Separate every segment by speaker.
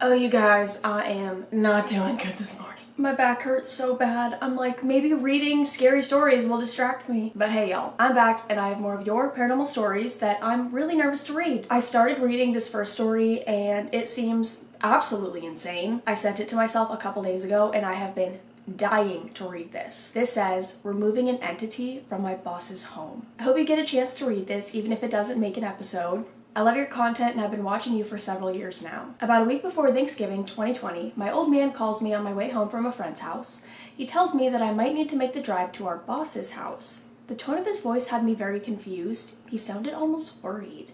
Speaker 1: Oh, you guys, I am not doing good this morning. My back hurts so bad. I'm like, maybe reading scary stories will distract me. But hey y'all, I'm back and I have more of your paranormal stories that I'm really nervous to read. I started reading this first story and it seems absolutely insane. I sent it to myself a couple days ago and I have been dying to read this. This says, removing an entity from my boss's home. I hope you get a chance to read this even if it doesn't make an episode. I love your content and I've been watching you for several years now. About a week before Thanksgiving 2020, my old man calls me on my way home from a friend's house. He tells me that I might need to make the drive to our boss's house. The tone of his voice had me very confused. He sounded almost worried.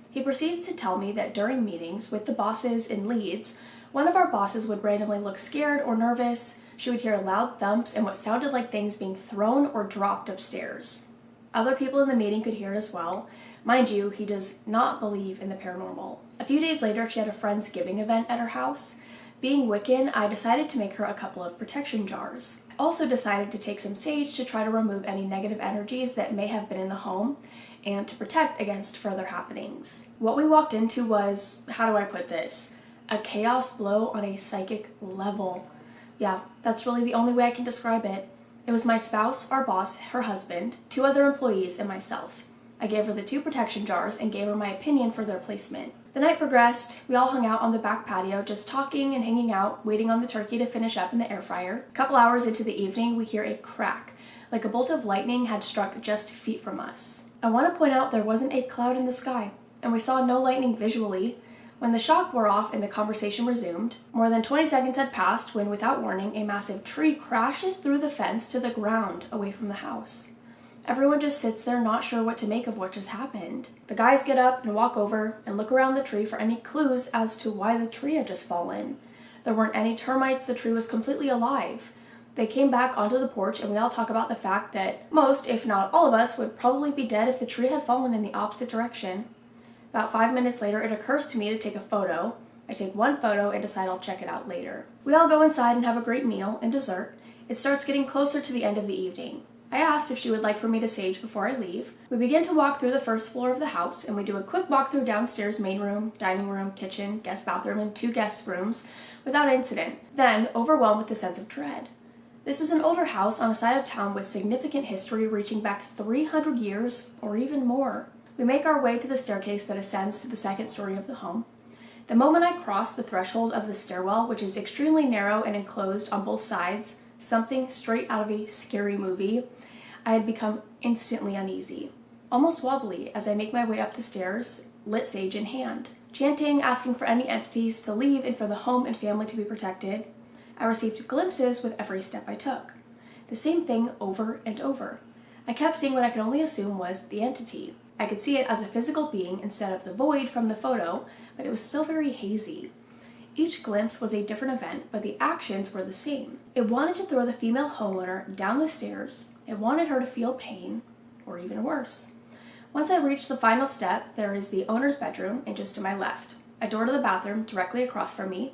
Speaker 1: He proceeds to tell me that during meetings with the bosses in Leeds, one of our bosses would randomly look scared or nervous. She would hear loud thumps and what sounded like things being thrown or dropped upstairs. Other people in the meeting could hear it as well. Mind you, he does not believe in the paranormal. A few days later, she had a Friendsgiving event at her house. Being Wiccan, I decided to make her a couple of protection jars. I also decided to take some sage to try to remove any negative energies that may have been in the home and to protect against further happenings. What we walked into was, how do I put this? A chaos blow on a psychic level. Yeah, that's really the only way I can describe it. It was my spouse, our boss, her husband, 2 other employees, and myself. I gave her the 2 protection jars and gave her my opinion for their placement. The night progressed. We all hung out on the back patio, just talking and hanging out, waiting on the turkey to finish up in the air fryer. A couple hours into the evening, we hear a crack, like a bolt of lightning had struck just feet from us. I want to point out there wasn't a cloud in the sky, and we saw no lightning visually. When the shock wore off and the conversation resumed, more than 20 seconds had passed when, without warning, a massive tree crashes through the fence to the ground away from the house. Everyone just sits there not sure what to make of what just happened. The guys get up and walk over and look around the tree for any clues as to why the tree had just fallen. There weren't any termites, the tree was completely alive. They came back onto the porch and we all talk about the fact that most, if not all of us, would probably be dead if the tree had fallen in the opposite direction. About 5 minutes later, it occurs to me to take a photo. I take one photo and decide I'll check it out later. We all go inside and have a great meal and dessert. It starts getting closer to the end of the evening. I asked if she would like for me to sage before I leave. We begin to walk through the first floor of the house and we do a quick walkthrough downstairs, main room, dining room, kitchen, guest bathroom, and 2 guest rooms without incident, then overwhelmed with a sense of dread. This is an older house on a side of town with significant history reaching back 300 years or even more. We make our way to the staircase that ascends to the 2nd story of the home. The moment I cross the threshold of the stairwell, which is extremely narrow and enclosed on both sides, something straight out of a scary movie, I had become instantly uneasy, almost wobbly as I make my way up the stairs, lit sage in hand. Chanting, asking for any entities to leave and for the home and family to be protected, I received glimpses with every step I took. The same thing over and over. I kept seeing what I could only assume was the entity. I could see it as a physical being instead of the void from the photo, but it was still very hazy. Each glimpse was a different event, but the actions were the same. It wanted to throw the female homeowner down the stairs. It wanted her to feel pain, or even worse. Once I reached the final step, there is the owner's bedroom, and just to my left, a door to the bathroom directly across from me,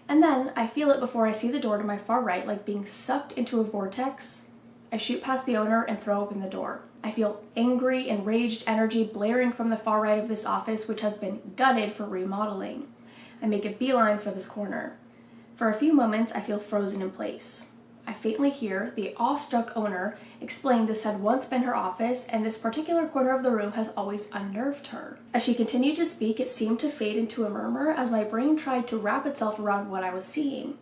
Speaker 1: and then I feel it before I see the door to my far right like being sucked into a vortex. I shoot past the owner and throw open the door. I feel angry, enraged energy blaring from the far right of this office, which has been gutted for remodeling. I make a beeline for this corner. For a few moments, I feel frozen in place. I faintly hear the awestruck owner explain this had once been her office and this particular corner of the room has always unnerved her. As she continued to speak, it seemed to fade into a murmur as my brain tried to wrap itself around what I was seeing.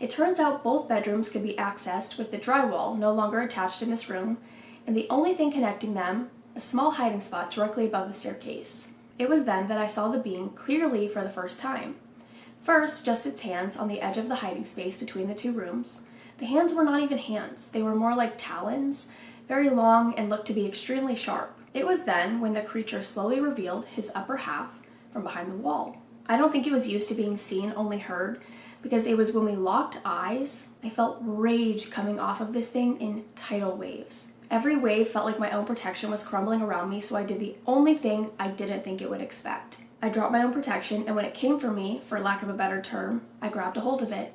Speaker 1: It turns out both bedrooms could be accessed with the drywall no longer attached in this room, and the only thing connecting them, a small hiding spot directly above the staircase. It was then that I saw the being clearly for the first time. First, just its hands on the edge of the hiding space between the 2 rooms. The hands were not even hands, they were more like talons, very long and looked to be extremely sharp. It was then when the creature slowly revealed his upper half from behind the wall. I don't think it was used to being seen, only heard, because it was when we locked eyes, I felt rage coming off of this thing in tidal waves. Every wave felt like my own protection was crumbling around me, so I did the only thing I didn't think it would expect. I dropped my own protection, and when it came for me, for lack of a better term, I grabbed a hold of it.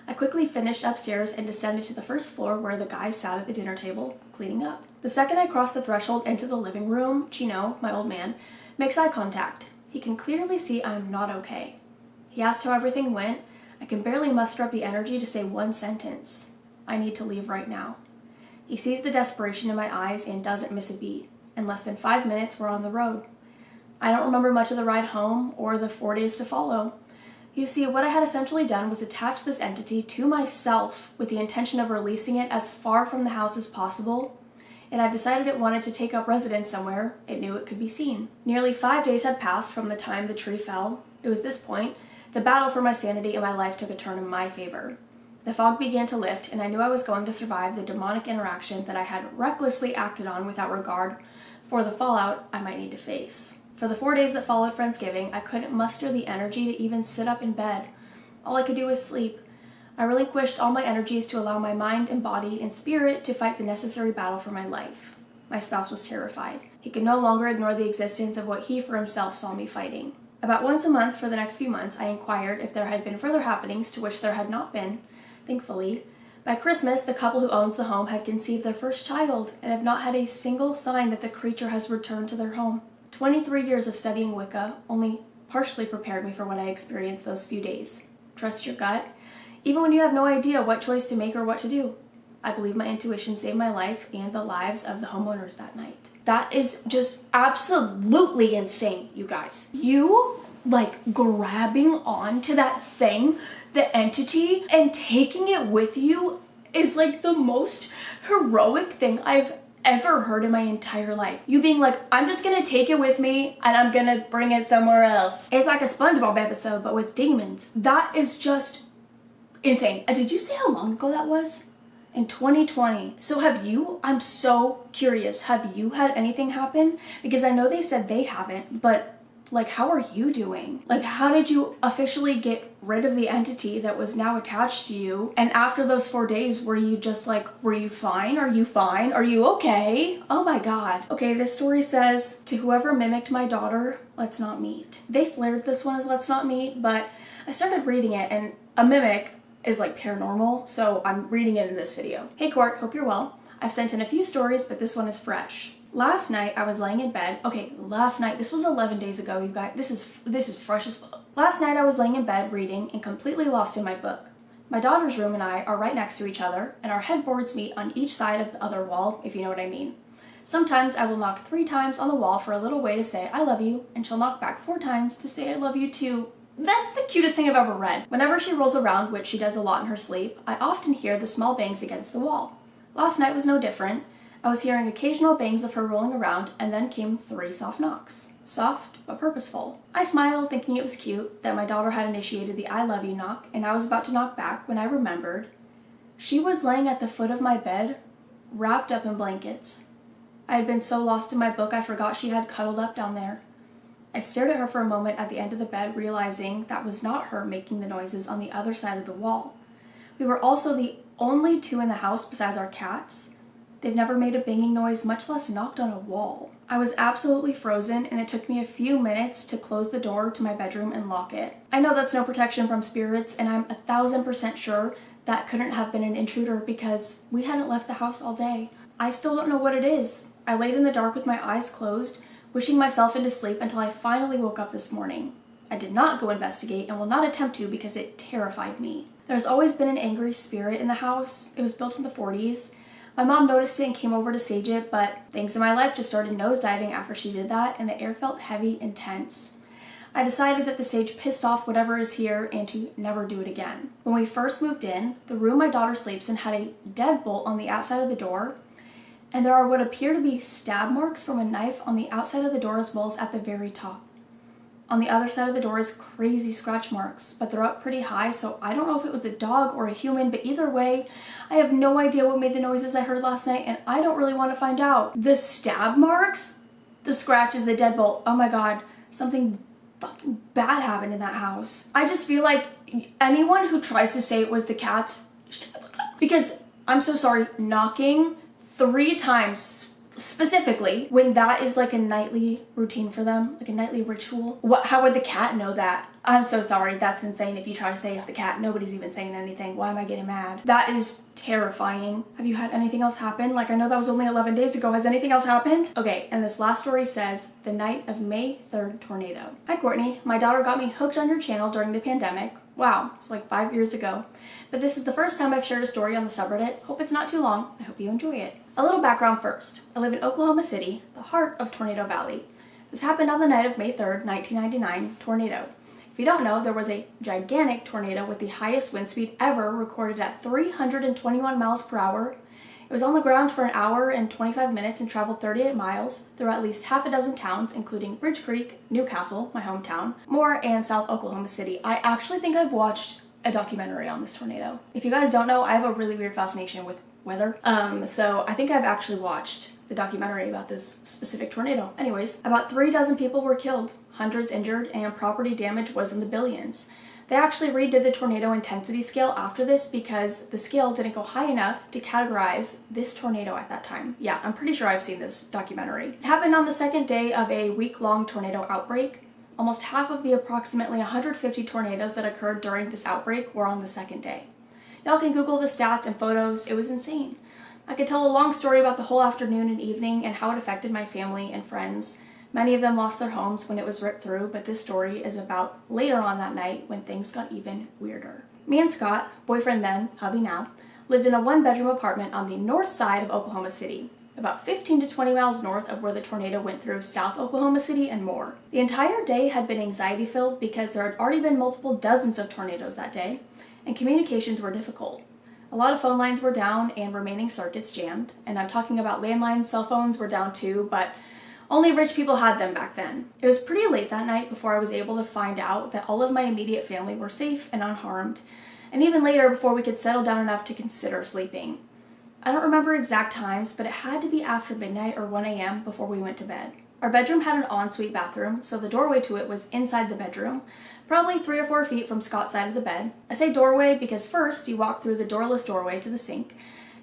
Speaker 1: I quickly finished upstairs and descended to the first floor where the guys sat at the dinner table, cleaning up. The second I crossed the threshold into the living room, Chino, my old man, makes eye contact. He can clearly see I'm not okay. He asked how everything went. I can barely muster up the energy to say one sentence. I need to leave right now. He sees the desperation in my eyes and doesn't miss a beat. In less than 5 minutes, we're on the road. I don't remember much of the ride home or the 4 days to follow. You see, what I had essentially done was attach this entity to myself with the intention of releasing it as far from the house as possible, and I decided it wanted to take up residence somewhere it knew it could be seen. Nearly 5 days had passed from the time the tree fell. It was this point the battle for my sanity and my life took a turn in my favor. The fog began to lift, and I knew I was going to survive the demonic interaction that I had recklessly acted on without regard for the fallout I might need to face. For the 4 days that followed Friendsgiving, I couldn't muster the energy to even sit up in bed. All I could do was sleep. I relinquished all my energies to allow my mind and body and spirit to fight the necessary battle for my life. My spouse was terrified. He could no longer ignore the existence of what he for himself saw me fighting. About once a month for the next few months, I inquired if there had been further happenings, to which there had not been, thankfully. By Christmas, the couple who owns the home had conceived their first child and have not had a single sign that the creature has returned to their home. 23 years of studying Wicca only partially prepared me for what I experienced those few days. Trust your gut, even when you have no idea what choice to make or what to do. I believe my intuition saved my life and the lives of the homeowners that night. That is just absolutely insane, you guys. You, grabbing on to that thing, the entity, and taking it with you is the most heroic thing I've ever heard in my entire life. You being like, I'm just gonna take it with me and I'm gonna bring it somewhere else. It's like a SpongeBob episode, but with demons. That is just insane. Did you see how long ago that was? In 2020. So I'm so curious, have you had anything happen? Because I know they said they haven't, but how are you doing? How did you officially get rid of the entity that was now attached to you? And after those 4 days, were you just were you fine? Are you fine? Are you okay? Oh my God. Okay, this story says, to whoever mimicked my daughter, let's not meet. They flared this one as let's not meet, but I started reading it, and a mimic is paranormal, so I'm reading it in this video. Hey Court, hope you're well. I've sent in a few stories, but this one is fresh. Last night I was laying in bed. Okay, last night, this was 11 days ago, you guys. This is fresh as fuck. Last night I was laying in bed reading and completely lost in my book. My daughter's room and I are right next to each other, and our headboards meet on each side of the other wall, if you know what I mean. Sometimes I will knock 3 times on the wall for a little way to say I love you, and she'll knock back 4 times to say I love you too. That's the cutest thing I've ever read. Whenever she rolls around, which she does a lot in her sleep, I often hear the small bangs against the wall. Last night was no different. I was hearing occasional bangs of her rolling around, and then came 3 soft knocks. Soft, but purposeful. I smiled, thinking it was cute that my daughter had initiated the I love you knock, and I was about to knock back when I remembered she was laying at the foot of my bed, wrapped up in blankets. I had been so lost in my book I forgot she had cuddled up down there. I stared at her for a moment at the end of the bed, realizing that was not her making the noises on the other side of the wall. We were also the only 2 in the house besides our cats. They've never made a banging noise, much less knocked on a wall. I was absolutely frozen, and it took me a few minutes to close the door to my bedroom and lock it. I know that's no protection from spirits, and I'm 1000% sure that couldn't have been an intruder because we hadn't left the house all day. I still don't know what it is. I laid in the dark with my eyes closed, wishing myself into sleep until I finally woke up this morning. I did not go investigate and will not attempt to because it terrified me. There's always been an angry spirit in the house. It was built in the 40s. My mom noticed it and came over to sage it, but things in my life just started nosediving after she did that, and the air felt heavy and tense. I decided that the sage pissed off whatever is here and to never do it again. When we first moved in, the room my daughter sleeps in had a deadbolt on the outside of the door, and there are what appear to be stab marks from a knife on the outside of the door as well as at the very top. On the other side of the door is crazy scratch marks, but they're up pretty high, so I don't know if it was a dog or a human, but either way, I have no idea what made the noises I heard last night, and I don't really want to find out. The stab marks, the scratches, the deadbolt, oh my God, something fucking bad happened in that house. I just feel like anyone who tries to say it was the cat, because I'm so sorry, knocking 3 times specifically when that is a nightly routine for them, a nightly ritual. How would the cat know that? I'm so sorry, that's insane. If you try to say it's the cat, nobody's even saying anything. Why am I getting mad? That is terrifying. Have you had anything else happen? Like, I know that was only 11 days ago. Has anything else happened? Okay, and this last story says, the night of May 3rd tornado. Hi Courtney, my daughter got me hooked on your channel during the pandemic. Wow, it's like 5 years ago. But this is the first time I've shared a story on the subreddit. Hope it's not too long. I hope you enjoy it. A little background first. I live in Oklahoma City, the heart of Tornado Valley. This happened on the night of May 3rd, 1999, tornado. If you don't know, there was a gigantic tornado with the highest wind speed ever recorded at 321 miles per hour. It was on the ground for an hour and 25 minutes and traveled 38 miles through at least half a dozen towns, including Ridge Creek, Newcastle, my hometown, Moore, and South Oklahoma City. I actually think I've watched a documentary on this tornado. If you guys don't know, I have a really weird fascination with weather. So I think I've actually watched the documentary about this specific tornado. Anyways, about 3 dozen people were killed, hundreds injured, and property damage was in the billions. They actually redid the tornado intensity scale after this because the scale didn't go high enough to categorize this tornado at that time. Yeah, I'm pretty sure I've seen this documentary. It happened on the second day of a week-long tornado outbreak. Almost half of the approximately 150 tornadoes that occurred during this outbreak were on the second day. Y'all can Google the stats and photos. It was insane. I could tell a long story about the whole afternoon and evening and how it affected my family and friends. Many of them lost their homes when it was ripped through, but this story is about later on that night when things got even weirder. Me and Scott, boyfriend then, hubby now, lived in a 1-bedroom apartment on the north side of Oklahoma City, about 15 to 20 miles north of where the tornado went through South Oklahoma City and more. The entire day had been anxiety-filled because there had already been multiple dozens of tornadoes that day, and communications were difficult. A lot of phone lines were down and remaining circuits jammed, and I'm talking about landlines. Cell phones were down too, but only rich people had them back then. It was pretty late that night before I was able to find out that all of my immediate family were safe and unharmed, and even later before we could settle down enough to consider sleeping. I don't remember exact times, but it had to be after midnight or 1 a.m. before we went to bed. Our bedroom had an ensuite bathroom, so the doorway to it was inside the bedroom, probably 3 or 4 feet from Scott's side of the bed. I say doorway because first you walk through the doorless doorway to the sink,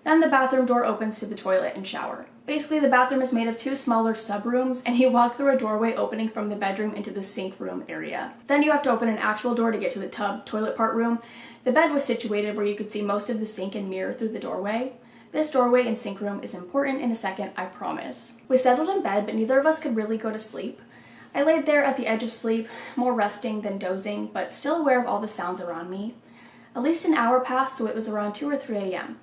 Speaker 1: then the bathroom door opens to the toilet and shower. Basically, the bathroom is made of 2 smaller sub-rooms, and you walk through a doorway opening from the bedroom into the sink room area. Then you have to open an actual door to get to the tub toilet part room. The bed was situated where you could see most of the sink and mirror through the doorway. This doorway and sink room is important in a second, I promise. We settled in bed, but neither of us could really go to sleep. I laid there at the edge of sleep, more resting than dozing, but still aware of all the sounds around me. At least an hour passed, so it was around 2 or 3 a.m.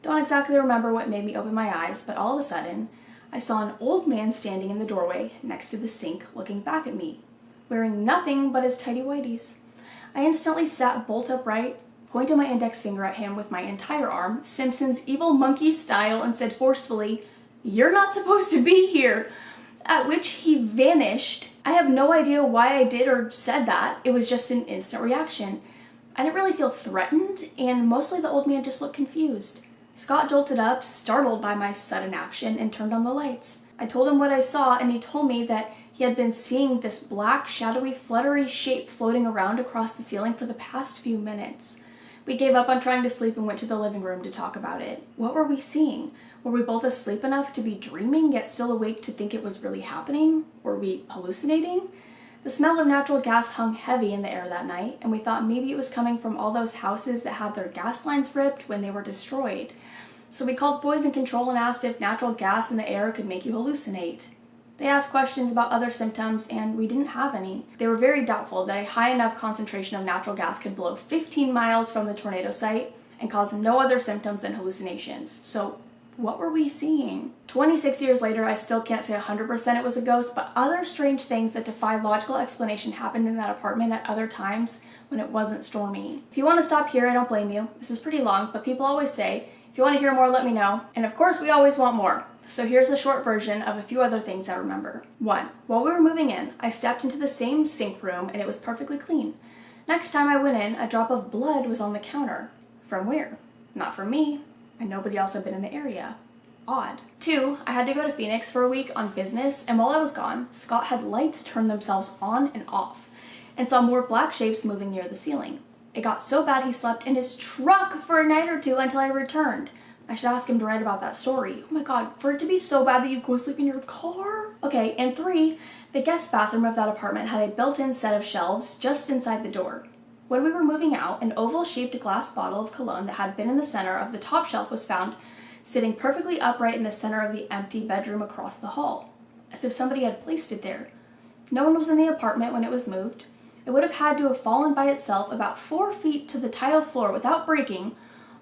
Speaker 1: Don't exactly remember what made me open my eyes, but all of a sudden, I saw an old man standing in the doorway next to the sink looking back at me, wearing nothing but his tighty whities. I instantly sat bolt upright, pointed my index finger at him with my entire arm, Simpsons evil monkey style, and said forcefully, "You're not supposed to be here," at which he vanished. I have no idea why I did or said that. It was just an instant reaction. I didn't really feel threatened, and mostly the old man just looked confused. Scott jolted up, startled by my sudden action, and turned on the lights. I told him what I saw, and he told me that he had been seeing this black, shadowy, fluttery shape floating around across the ceiling for the past few minutes. We gave up on trying to sleep and went to the living room to talk about it. What were we seeing? Were we both asleep enough to be dreaming, yet still awake to think it was really happening? Were we hallucinating? The smell of natural gas hung heavy in the air that night, and we thought maybe it was coming from all those houses that had their gas lines ripped when they were destroyed. So we called poison control and asked if natural gas in the air could make you hallucinate. They asked questions about other symptoms, and we didn't have any. They were very doubtful that a high enough concentration of natural gas could blow 15 miles from the tornado site and cause no other symptoms than hallucinations. So what were we seeing? 26 years later, I still can't say 100% it was a ghost, but other strange things that defy logical explanation happened in that apartment at other times when it wasn't stormy. If you want to stop here, I don't blame you. This is pretty long, but people always say, if you want to hear more, let me know. And of course, we always want more. So here's a short version of a few other things I remember. 1. While we were moving in, I stepped into the same sink room and it was perfectly clean. Next time I went in, a drop of blood was on the counter. From where? Not from me, and nobody else had been in the area. Odd. 2. I had to go to Phoenix for a week on business, and while I was gone, Scott had lights turn themselves on and off, and saw more black shapes moving near the ceiling. It got so bad he slept in his truck for a night or 2 until I returned. I should ask him to write about that story. Oh my god, for it to be so bad that you go sleep in your car? Okay, and 3, The guest bathroom of that apartment had a built-in set of shelves just inside the door. When we were moving out, an oval-shaped glass bottle of cologne that had been in the center of the top shelf was found sitting perfectly upright in the center of the empty bedroom across the hall, as if somebody had placed it there. No one was in the apartment when it was moved. It would have had to have fallen by itself about 4 feet to the tile floor without breaking,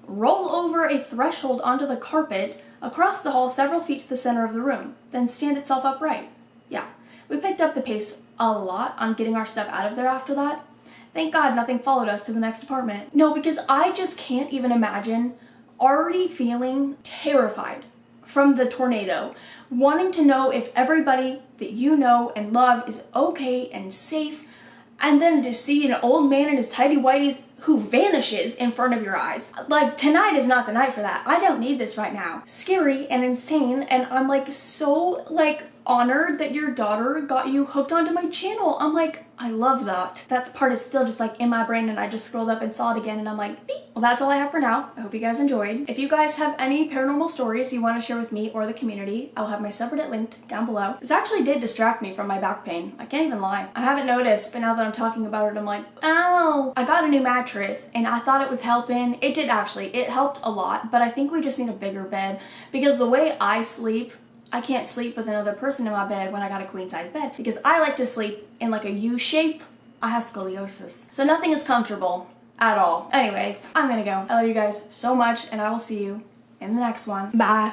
Speaker 1: roll over a threshold onto the carpet, across the hall several feet to the center of the room, then stand itself upright. Yeah, we picked up the pace a lot on getting our stuff out of there after that. Thank God nothing followed us to the next apartment. No, because I just can't even imagine already feeling terrified from the tornado, wanting to know if everybody that you know and love is okay and safe, and then to see an old man in his tidy whities who vanishes in front of your eyes. Like, tonight is not the night for that. I don't need this right now. Scary and insane, and I'm like so honored that your daughter got you hooked onto my channel. I'm like, I love that. That part is still just like in my brain, and I just scrolled up and saw it again and I'm like, beep. Well, that's all I have for now. I hope you guys enjoyed. If you guys have any paranormal stories you want to share with me or the community, I'll have my subreddit linked down below. This actually did distract me from my back pain. I can't even lie. I haven't noticed, but now that I'm talking about it, I'm like, oh. I got a new mattress and I thought it was helping. It did actually. It helped a lot, but I think we just need a bigger bed because the way I sleep, I can't sleep with another person in my bed when I got a queen size bed because I like to sleep in like a U shape. I have scoliosis. So nothing is comfortable at all. Anyways, I'm gonna go. I love you guys so much and I will see you in the next one. Bye.